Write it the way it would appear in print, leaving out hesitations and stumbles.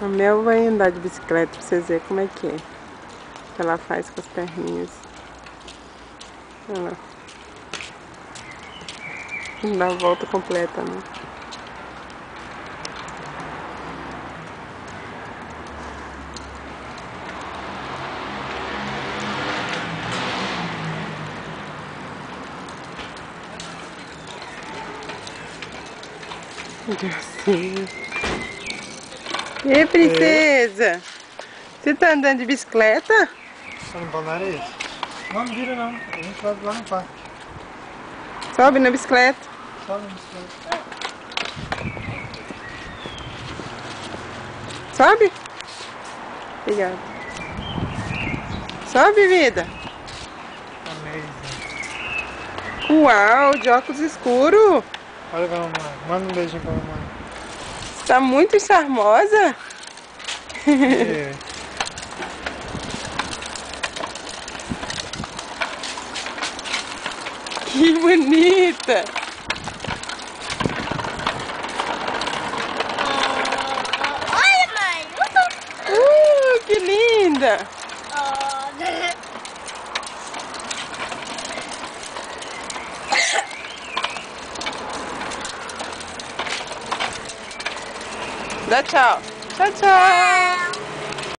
A Mel vai andar de bicicleta pra vocês verem como é que é. Que ela faz com as perninhas. Olha lá. Dá a volta completa, né? Gracinha. E aí, princesa? Você tá andando de bicicleta? Só no balneário é esse? Não, não vira não. A gente vai lá no parque. Sobe na bicicleta. Sobe na bicicleta. Sobe? Obrigada. Sobe, vida. Amazing. Uau, de óculos escuros. Olha pra mamãe. Manda um beijinho pra mamãe. Você tá muito charmosa. É. Que bonita. Olha, mãe. Que linda. Dá tchau. Tchau, tchau.